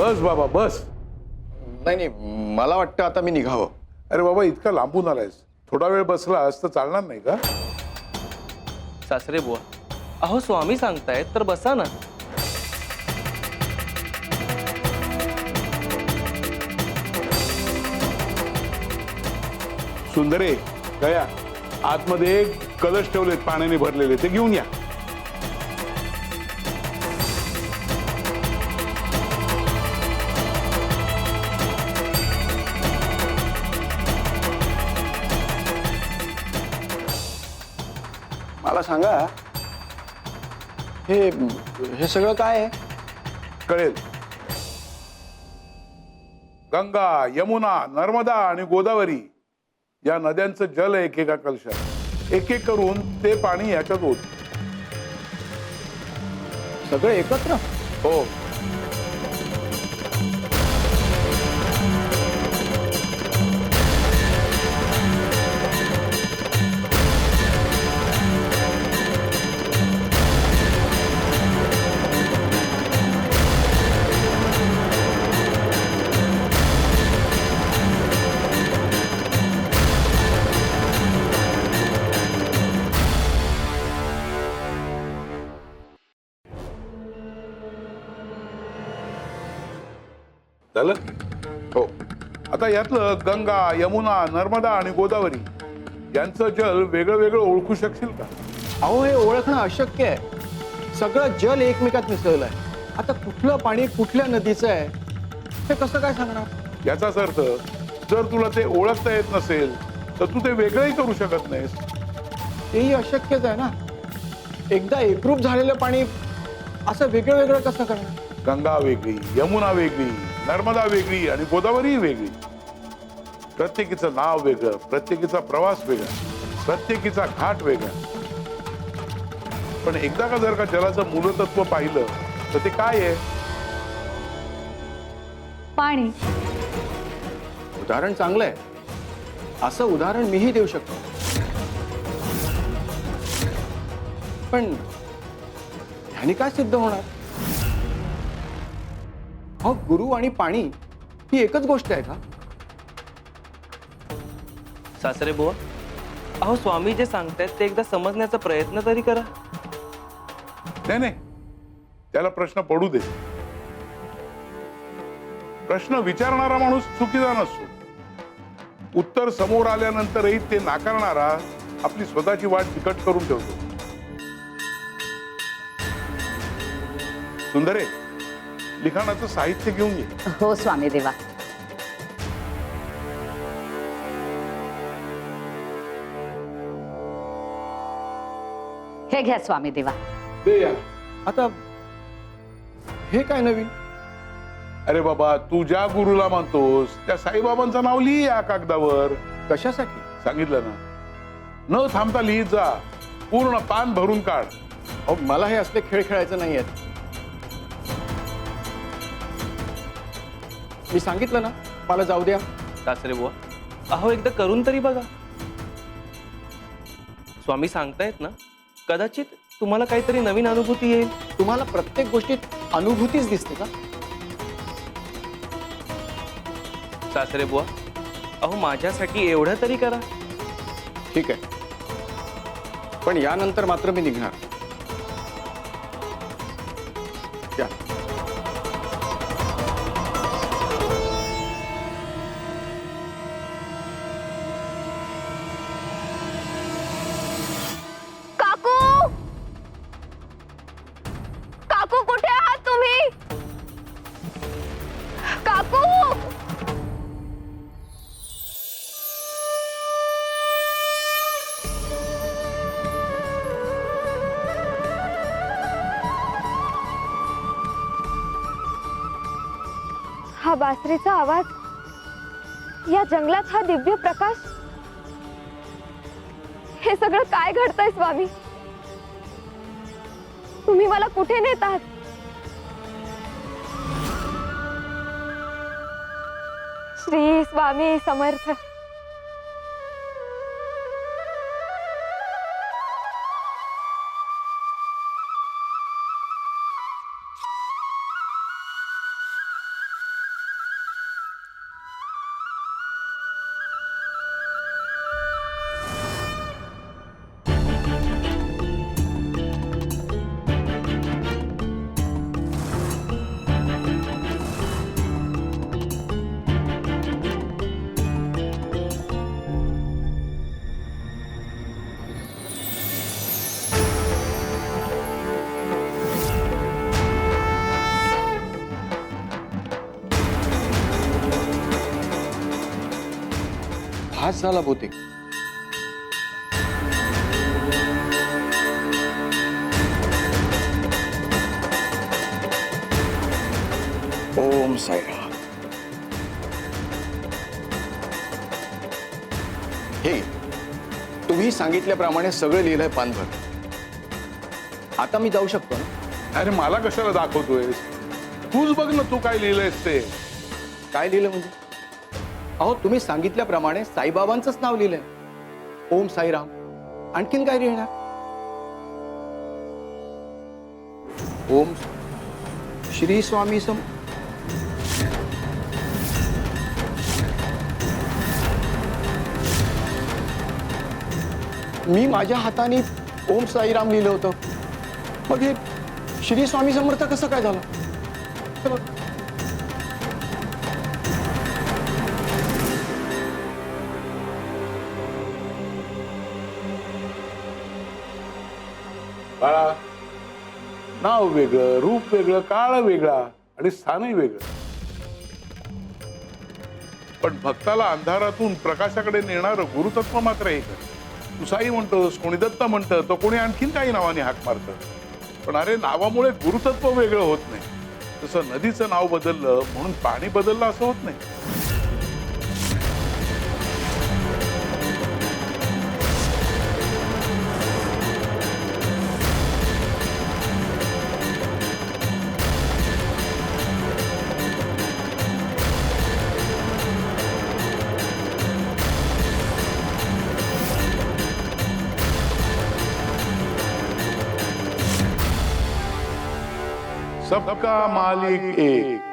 बस बाबा बस. नाही नाही, मला वाटतं आता मी निघावं. अरे बाबा इतका लांबून आलायस, थोडा वेळ बसलास तर चालणार नाही का? सासरे बुवा, अहो स्वामी सांगतायत तर बसा ना. सुंदरे, गया आतमध्ये एक कलश ठेवलेत पाण्याने भरलेले, ते घेऊन या. मला सांगा, हे हे सगळं काय आहे? कळेल. गंगा, यमुना, नर्मदा आणि गोदावरी या नद्यांचं जल एकेका कलशात, एक एक करून ते पाणी याच्यात ओत. सगळं एकत्र? हो. झालं? हो. आता यातलं गंगा, यमुना, नर्मदा आणि गोदावरी यांचं जल वेगळं वेगळं ओळखू शकशील का? अहो, हे ओळखणं अशक्य आहे. सगळं जल एकमेकात मिसळलंय. आता कुठलं पाणी कुठल्या नदीचं आहे हे कसं काय सांगणार? याचाच अर्थ, जर तुला ते ओळखता येत नसेल तर तू ते वेगळंही करू शकत नाहीस. तेही अशक्यच आहे ना. एकदा एकरूप झालेलं पाणी असं वेगळं वेगळं कसं करणार? गंगा वेगळी, यमुना वेगळी, नर्मदा वेगळी आणि गोदावरी वेगळी. प्रत्येकीचं नाव वेगळं, प्रत्येकीचा प्रवास वेगळा, प्रत्येकीचा घाट वेगळा. पण एकदा का जर का जलाचं मूलतत्व पाहिलं तर ते काय आहे? पाणी. उदाहरण चांगलं आहे. असं उदाहरण मीही देऊ शकतो. पण ह्यानी काय सिद्ध होणार? हो, गुरु आणि पाणी ही एकच गोष्ट आहे का? सासरे बुवा, अहो स्वामी जे सांगतायत ते एकदा समजण्याचा प्रयत्न तरी करा. नाही नाही, त्याला प्रश्न पडू दे. प्रश्न विचारणारा माणूस चुकीचा नसतो. उत्तर समोर आल्यानंतरही ते नाकारणारा आपली स्वतःची वाट तिकट करून ठेवतो. सुंदरे, लिखाणाचं साहित्य घेऊन ये. हो स्वामी देवा. हे घ्या स्वामी देवा. दे या. आता हे काय नवीन? अरे बाबा, तू ज्या गुरुला मानतोस त्या साईबाबांचं नाव लिही या कागदावर. कशासाठी? सांगितलं ना, न थांबता लिहित जा. पूर्ण पान भरून काढ. अहो, मला हे असले खेळ खेळायचे नाही आहेत. मी सांगितलं ना, मला जाऊ द्या. सासरे बुवा, अहो एकदा करून तरी बघा. स्वामी सांगतायत ना, कदाचित तुम्हाला काहीतरी नवीन अनुभूती येईल. तुम्हाला प्रत्येक गोष्टीत अनुभूतीच दिसते का? सासरे बुवा, अहो माझ्यासाठी एवढं तरी करा. ठीक आहे, पण यानंतर मात्र मी निघणार. या. काकू, काकू कुठे आहात तुम्ही? काकू, हा बासरीचा आवाज, या जंगलात हा दिव्य प्रकाश, हे सगळं काय घडतंय स्वामी? तुम्ही मला कुठे नेत आहात? श्री स्वामी समर्थ. हाच झाला बहुतेक. ओम साईराम. हे तुम्ही सांगितल्याप्रमाणे सगळं लिहिलंय पानभर. आता मी जाऊ शकतो ना? अरे मला कशाला दाखवतोयस? तूच बघ ना, तू काय लिहिलंयस ते. काय लिहिलं म्हणजे? अहो तुम्ही सांगितल्याप्रमाणे साईबाबांचंच नाव लिहिलंय. ओम साईराम. आणखीन काय लिहिणार? ओम श्री स्वामी सम. मी माझ्या हाताने ओम साईराम लिहिलं होतं. मग हे श्री स्वामी समर्थ कसं काय झालं? हे बघ. बाळा, नाव वेगळं, रूप वेगळं, काळ वेगळा आणि स्थानही वेगळं. पण भक्ताला अंधारातून प्रकाशाकडे नेणारं गुरुतत्व मात्र एक आहे. तू साई म्हणतोस, कोणी दत्त म्हणतं, तो कोणी आणखीन काही नावाने हाक मारतं. पण अरे, नावामुळे गुरुतत्व वेगळं होत नाही. तसं नदीचं नाव बदललं म्हणून पाणी बदललं असं होत नाही. सबका मालिक एक.